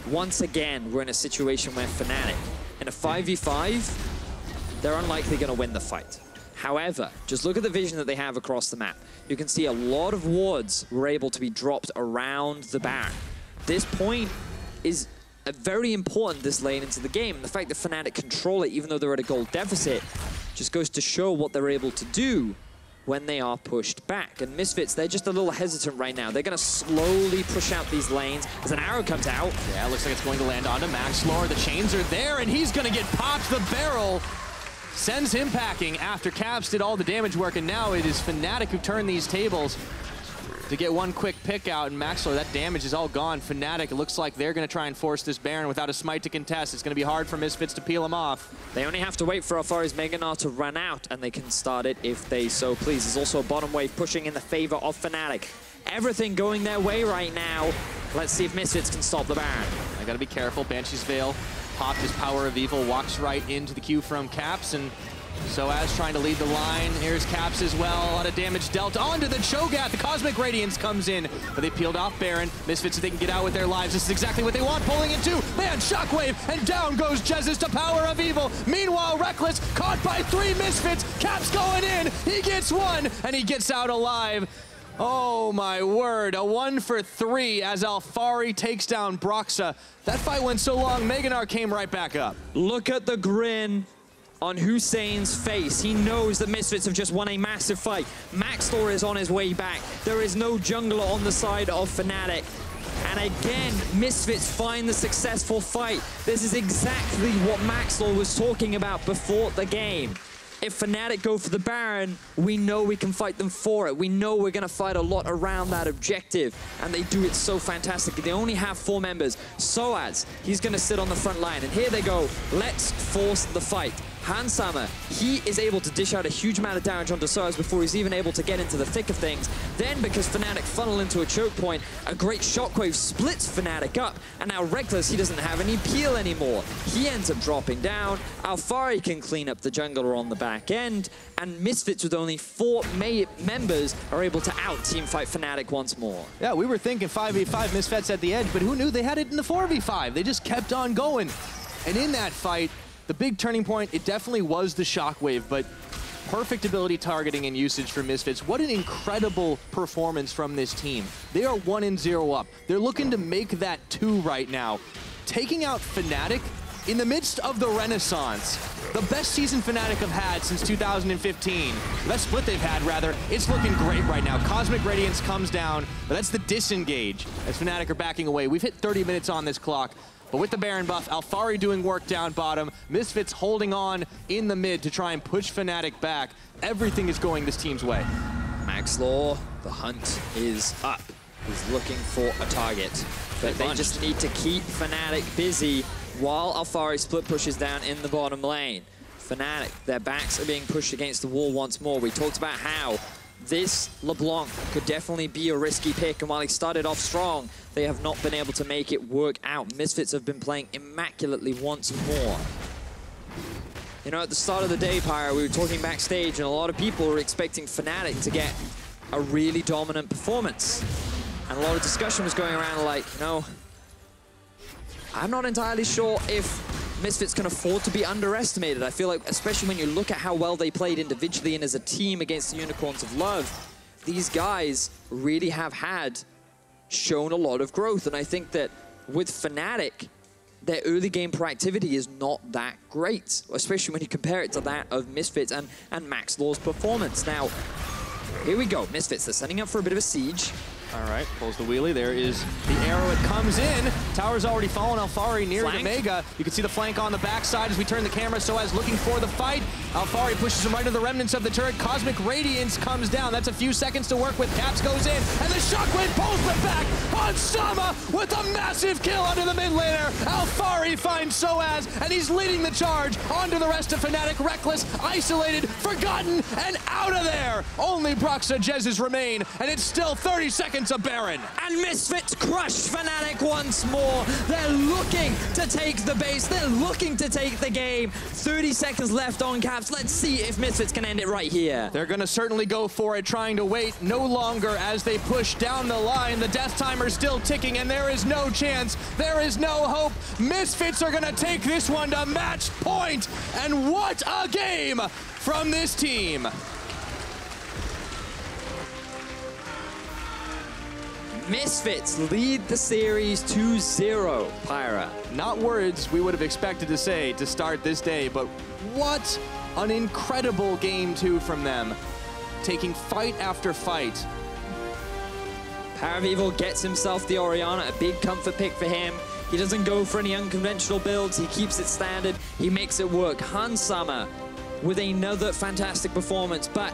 Once again, we're in a situation where Fnatic, in a 5v5, they're unlikely going to win the fight. However, just look at the vision that they have across the map. You can see a lot of wards were able to be dropped around the Baron. This point is very important this lane into the game. And the fact that Fnatic control it, even though they're at a gold deficit, just goes to show what they're able to do when they are pushed back. And Misfits, they're just a little hesitant right now. They're going to slowly push out these lanes as an arrow comes out. Yeah, looks like it's going to land onto Maxlore. The chains are there, and he's going to get popped. The barrel sends him packing after Caps did all the damage work, and now it is Fnatic who turn these tables to get one quick pick out, and Maxlore, that damage is all gone. Fnatic, it looks like they're going to try and force this Baron without a smite to contest. It's going to be hard for Misfits to peel him off. They only have to wait for Alphari's Gnar to run out, and they can start it if they so please. There's also a bottom wave pushing in the favor of Fnatic. Everything going their way right now. Let's see if Misfits can stop the Baron. I got to be careful. Banshee's Veil popped his PowerOfEvil, walks right into the queue from Caps, and sOAZ trying to lead the line. Here's Caps as well. A lot of damage dealt onto the Cho'gath. The Cosmic Radiance comes in, but they peeled off Baron. Misfits, if they can get out with their lives, this is exactly what they want. Pulling it too. Man, Shockwave, and down goes Jesiz to PowerOfEvil. Meanwhile, Rekkles caught by 3 Misfits. Caps going in. He gets 1, and he gets out alive. Oh my word, a 1 for 3 as Alphari takes down Broxah. That fight went so long, Gnar came right back up. Look at the grin on Hussein's face. He knows that Misfits have just won a massive fight. Maxlore is on his way back. There is no jungler on the side of Fnatic. And again, Misfits find the successful fight. This is exactly what Maxlore was talking about before the game. If Fnatic go for the Baron, we know we can fight them for it. We know we're going to fight a lot around that objective, and they do it so fantastically. They only have 4 members. sOAZ, he's going to sit on the front line, and here they go. Let's force the fight. Handsummer, he is able to dish out a huge amount of damage onto sOAZ before he's even able to get into the thick of things. Then, because Fnatic funnel into a choke point, a great shockwave splits Fnatic up, and now Rekkles, he doesn't have any peel anymore. He ends up dropping down. Alphari can clean up the jungler on the back end, and Misfits with only 4 members are able to out-team fight Fnatic once more. Yeah, we were thinking 5v5 Misfits at the edge, but who knew they had it in the 4v5? They just kept on going. And in that fight, the big turning point, it definitely was the Shockwave, but perfect ability targeting and usage for Misfits. What an incredible performance from this team. They are 1-0 up. They're looking to make that 2 right now. Taking out Fnatic in the midst of the Renaissance. The best season Fnatic have had since 2015. The best split they've had, rather. It's looking great right now. Cosmic Radiance comes down, but that's the disengage as Fnatic are backing away. We've hit 30 minutes on this clock. But with the Baron buff, Alphari doing work down bottom, Misfits holding on in the mid to try and push Fnatic back. Everything is going this team's way. Maxlore, the hunt is up. He's looking for a target. But they just need to keep Fnatic busy while Alphari split pushes down in the bottom lane. Fnatic, their backs are being pushed against the wall once more. We talked about how this LeBlanc could definitely be a risky pick, and while he started off strong, they have not been able to make it work out. Misfits have been playing immaculately once more. You know, at the start of the day, Pyro, we were talking backstage, and a lot of people were expecting Fnatic to get a really dominant performance. And a lot of discussion was going around like, you know, I'm not entirely sure if Misfits can afford to be underestimated. I feel like, especially when you look at how well they played individually and as a team against the Unicorns of Love, these guys really have shown a lot of growth. And I think that with Fnatic, their early game proactivity is not that great, especially when you compare it to that of Misfits and Maxlore's performance. Now, here we go. Misfits, they're setting up for a bit of a siege. All right, pulls the wheelie. There is the arrow. It comes in. Tower's already fallen. Alphari near the Mega. You can see the flank on the backside as we turn the camera. sOAZ looking for the fight. Alphari pushes him right into the remnants of the turret. Cosmic Radiance comes down. That's a few seconds to work with. Caps goes in, and the Shockwave pulls the back on Sama with a massive kill onto the mid laner. Alphari finds sOAZ, and he's leading the charge onto the rest of Fnatic. Rekkles, isolated, forgotten, and out of there. Only Broxah Jesiz remain, and it's still 30 seconds of Baron. And Misfits crushed Fnatic once more. They're looking to take the base. They're looking to take the game. 30 seconds left on Caps. Let's see if Misfits can end it right here. They're going to certainly go for it, trying to wait no longer as they push down the line. The death timer's still ticking, and there is no chance. There is no hope. Misfits are going to take this one to match point. And what a game from this team. Misfits lead the series 2-0, Pyra. Not words we would have expected to say to start this day, but what an incredible game two from them. Taking fight after fight. PowerOfEvil gets himself the Orianna, a big comfort pick for him. He doesn't go for any unconventional builds. He keeps it standard. He makes it work. Hansama with another fantastic performance, but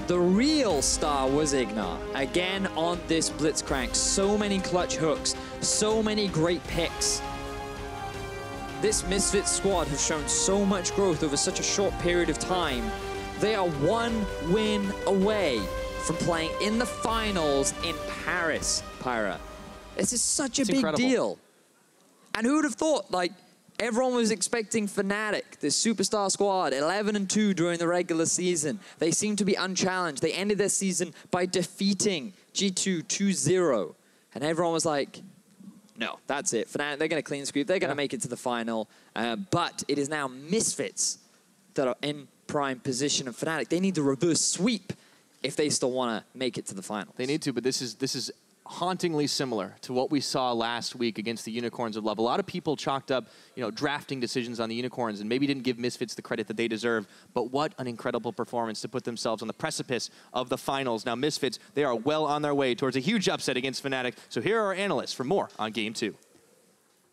the real star was Ignar. Again on this Blitzcrank. So many clutch hooks, so many great picks. This Misfits squad has shown so much growth over such a short period of time. They are one win away from playing in the finals in Paris, Pyra. This is such a big deal. And who would have thought, like, everyone was expecting Fnatic, this superstar squad, 11-2 during the regular season. They seem to be unchallenged. They ended their season by defeating G2 2-0. And everyone was like, no, that's it. Fnatic, they're going to clean sweep. They're going to make it to the final. But it is now Misfits that are in prime position of Fnatic. They need the reverse sweep if they still want to make it to the final. They need to, but this is hauntingly similar to what we saw last week against the Unicorns of Love. A lot of people chalked up, drafting decisions on the Unicorns and maybe didn't give Misfits the credit that they deserve, but what an incredible performance to put themselves on the precipice of the finals. Now Misfits, they are well on their way towards a huge upset against Fnatic, so here are our analysts for more on Game 2.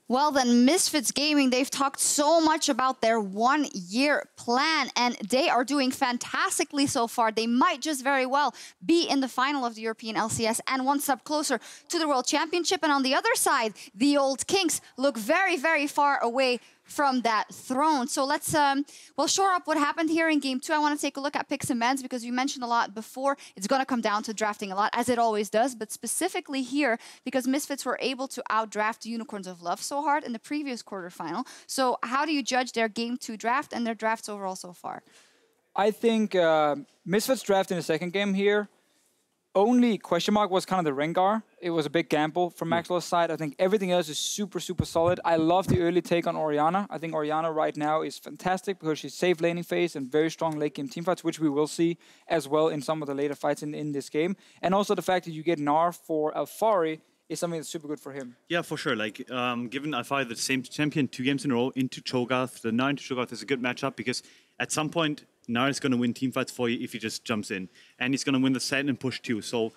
Well, then Misfits Gaming, they've talked so much about their one-year plan, and they are doing fantastically so far. They might just very well be in the final of the European LCS and one step closer to the World Championship. And on the other side, the old Kings look very, very far away from that throne. So let's, shore up what happened here in Game 2. I want to take a look at picks and bans because you mentioned a lot before. It's going to come down to drafting a lot, as it always does, but specifically here because Misfits were able to outdraft the Unicorns of Love so hard in the previous quarterfinal. So how do you judge their Game 2 draft and their drafts overall so far? I think Misfits draft in the second game here, only question mark was kind of the Rengar. It was a big gamble from Maxlore's side. I think everything else is super, super solid. I love the early take on Orianna. I think Orianna right now is fantastic because she's safe laning phase and very strong late game teamfights, which we will see as well in some of the later fights in this game. And also the fact that you get Gnar for Alphari is something that's super good for him. Yeah, for sure. Like, given Alphari the same champion 2 games in a row into Cho'gath, the Gnar into Cho'gath is a good matchup because at some point, Gnar is going to win teamfights for you if he just jumps in. And he's going to win the set and push too. So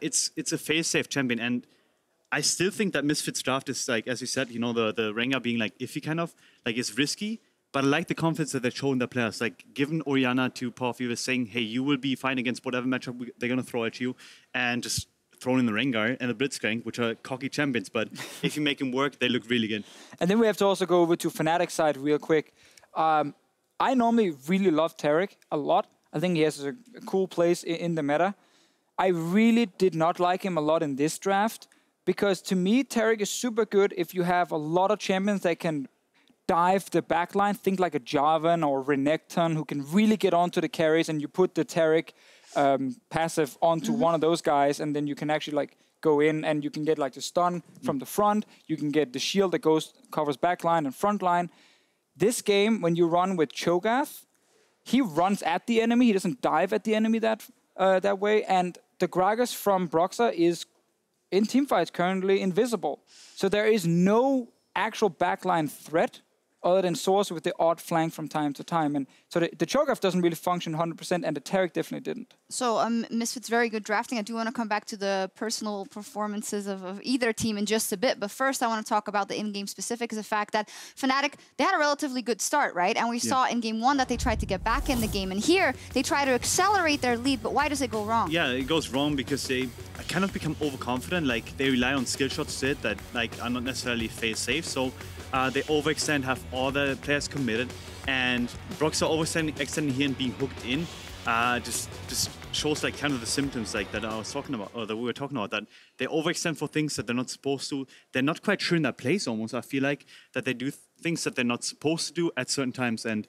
it's a phase-safe champion. And I still think that Misfits draft is, like, as you said, the Rengar being, like, iffy kind of. Like, it's risky. But I like the confidence that they're showing their players. Like, given Orianna to PowerOfEvil saying, hey, you will be fine against whatever matchup they're going to throw at you. And just throwing in the Rengar and the Blitzcrank, which are cocky champions. But if you make them work, they look really good. And then we have to also go over to Fnatic's side real quick. I normally really love Taric a lot. I think he has a cool place in the meta. I really did not like him a lot in this draft because to me, Taric is super good if you have a lot of champions that can dive the backline. Think like a Jarvan or Renekton who can really get onto the carries and you put the Taric passive onto one of those guys and then you can actually like go in and you can get like the stun from the front. You can get the shield that covers back line and front line. This game, when you run with Cho'gath, he runs at the enemy. He doesn't dive at the enemy that way. And the Gragas from Broxah is, in teamfights, currently invisible. So there is no actual backline threat other than sOAZ with the odd flank from time to time. And so the Cho'gath doesn't really function 100%, and the Taric definitely didn't. So Misfits, very good drafting. I do want to come back to the personal performances of either team in just a bit. But first, I want to talk about the in-game specifics, the fact that Fnatic, they had a relatively good start, right? And we saw in Game 1 that they tried to get back in the game. And here, they try to accelerate their lead. But why does it go wrong? Yeah, it goes wrong because they kind of become overconfident. Like, they rely on skill shots that like are not necessarily fail safe. So they overextend, have all the players committed, and Broxah overextending here and being hooked in just shows like kind of the symptoms like that I was talking about, or that we were talking about, that they overextend for things that they're not supposed to. They're not quite sure in their place almost. I feel like that they do things that they're not supposed to do at certain times and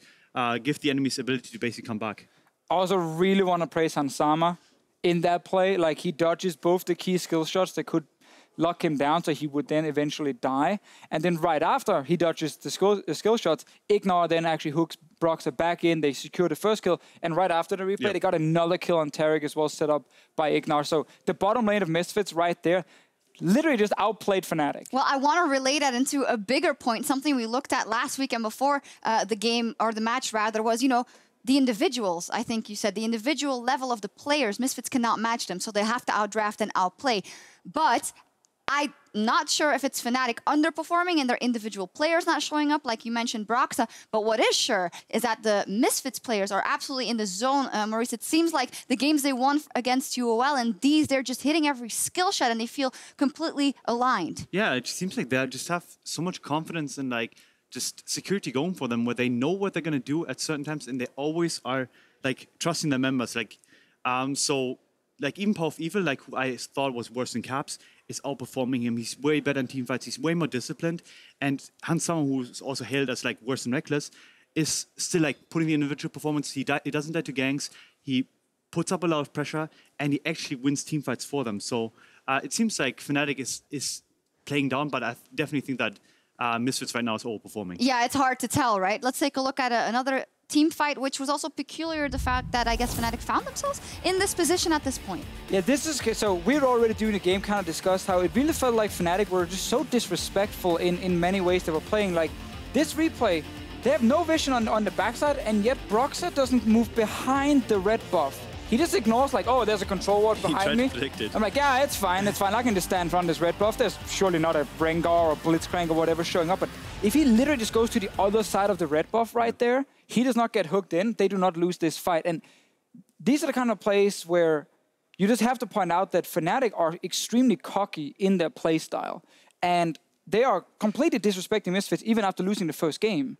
give the enemy's ability to basically come back. I also really want to praise Hansama in that play. Like, he dodges both the key skill shots that could lock him down, so he would then eventually die. And then right after he dodges the skill shots, Ignar then actually hooks Broxah back in. They secure the first kill, and right after the replay, they got another kill on Taric as well, set up by Ignar. So the bottom lane of Misfits right there literally just outplayed Fnatic. Well, I want to relay that into a bigger point, something we looked at last weekend before the game, or the match rather, was, you know, the individuals. I think you said the individual level of the players, Misfits cannot match them, so they have to outdraft and outplay. But I'm not sure if it's Fnatic underperforming and their individual players not showing up, like you mentioned, Broxah. But what is sure is that the Misfits players are absolutely in the zone, Maurice. It seems like the games they won against UOL and these, they're just hitting every skill shot and they feel completely aligned. Yeah, it just seems like they just have so much confidence and like just security going for them, where they know what they're going to do at certain times and they always are like trusting their members. Like, so like even PowerOfEvil, like who I thought was worse than Caps, is outperforming him. He's way better in teamfights. He's way more disciplined. And Hansama, who's also hailed as like worse than Rekkles, is still like putting the individual performance. He doesn't die to ganks. He puts up a lot of pressure, and he actually wins teamfights for them. So it seems like Fnatic is playing down, but I definitely think that Misfits right now is overperforming. Yeah, it's hard to tell, right? Let's take a look at another team fight, which was also peculiar, the fact that I guess Fnatic found themselves in this position at this point. Yeah, this is, so we're already doing the game, kind of discussed how it really felt like Fnatic were just so disrespectful in many ways. They were playing like this replay. They have no vision on the backside, and yet Broxah doesn't move behind the red buff. He just ignores like, oh, there's a control ward behind me. I'm like, yeah, it's fine, it's fine. I can just stand in front of this red buff. There's surely not a Rengar or Blitzcrank or whatever showing up. But if he literally just goes to the other side of the red buff right there, he does not get hooked in. They do not lose this fight. And these are the kind of plays where you just have to point out that Fnatic are extremely cocky in their play style. And they are completely disrespecting Misfits even after losing the first game.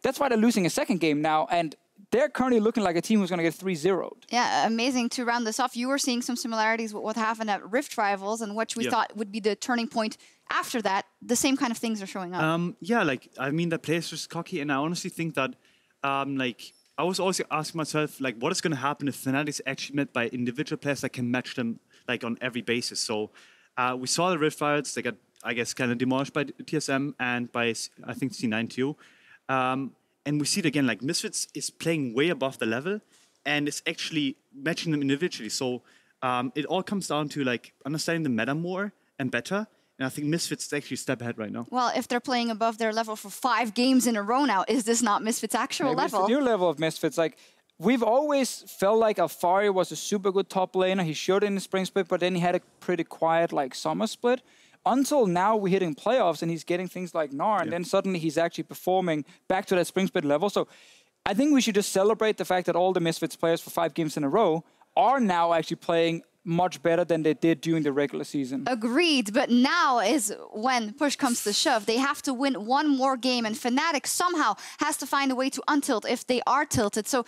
That's why they're losing a second game now. And they're currently looking like a team who's going to get 3-0'd. Yeah, amazing. To round this off, you were seeing some similarities with what happened at Rift Rivals and what we thought would be the turning point after that. The same kind of things are showing up. Yeah, like, I mean, the players are just cocky, and I honestly think that, like, I was always asking myself, like, what is going to happen if Fnatic is actually met by individual players that can match them, like, on every basis. So we saw the Rift Rivals, they got, I guess, kind of demolished by TSM and by, I think, C9 too. And we see it again, like Misfits is playing way above the level and it's actually matching them individually. So it all comes down to like understanding the meta more and better. And I think Misfits is actually a step ahead right now. Well, if they're playing above their level for 5 games in a row now, is this not Misfits' actual Maybe level? It's the new level of Misfits. Like, we've always felt like Alphari was a super good top laner. He showed it in the spring split, but then he had a pretty quiet like summer split. Until now, we're hitting playoffs and he's getting things like Gnar, and then suddenly he's actually performing back to that spring split level. So I think we should just celebrate the fact that all the Misfits players for 5 games in a row are now actually playing much better than they did during the regular season. Agreed, but now is when push comes to shove. They have to win one more game, and Fnatic somehow has to find a way to untilt if they are tilted. So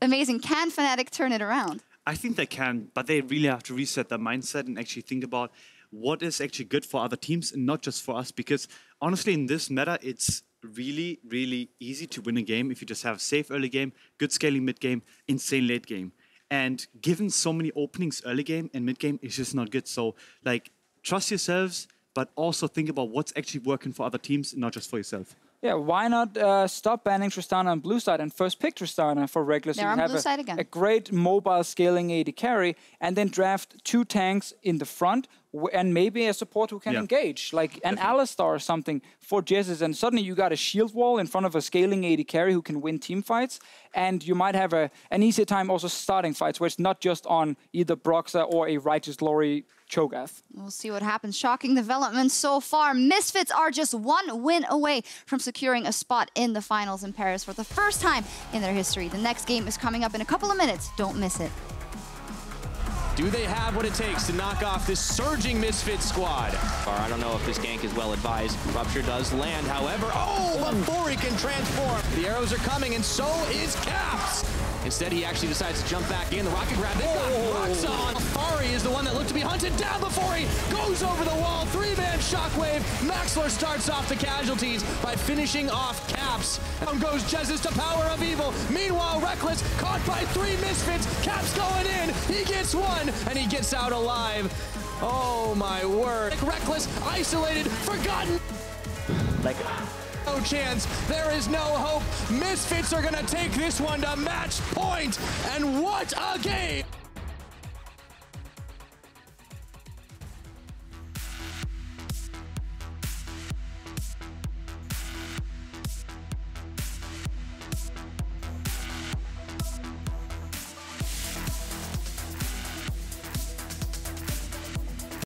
amazing. Can Fnatic turn it around? I think they can, but they really have to reset their mindset and actually think about what is actually good for other teams and not just for us. Because honestly, in this meta, it's really, really easy to win a game if you just have a safe early game, good scaling mid game, insane late game. And given so many openings early game and mid game, it's just not good. So like, trust yourselves, but also think about what's actually working for other teams, not just for yourself. Yeah, why not stop banning Tristana on blue side and first pick Tristana for Rekkles? They're on blue side again. A great mobile scaling AD carry, and then draft 2 tanks in the front and maybe a support who can engage, like an Analyst or something for Jesiz. And suddenly you got a shield wall in front of a scaling AD carry who can win team fights, and you might have an easier time also starting fights where it's not just on either Broxah or a Righteous Glory Cho'gath. We'll see what happens. Shocking developments so far. Misfits are just 1 win away from securing a spot in the finals in Paris for the first time in their history. The next game is coming up in a couple of minutes. Don't miss it. Do they have what it takes to knock off this surging Misfits squad? Or I don't know if this gank is well advised. Rupture does land, however. Oh, before he can transform. The arrows are coming, and so is Caps. Instead, he actually decides to jump back in. The rocket grab. They've got Broxah on. Alphari is the one that looked to be hunted down before he goes over the wall. 3-man shockwave. Maxlore starts off the casualties by finishing off Caps. Down goes Jesiz to PowerOfEvil. Meanwhile, Rekkles caught by 3 Misfits. Caps going in. He gets 1, and he gets out alive. Oh, my word. Rekkles isolated, forgotten. No chance. There is no hope. Misfits are going to take this one to match point. And what a game!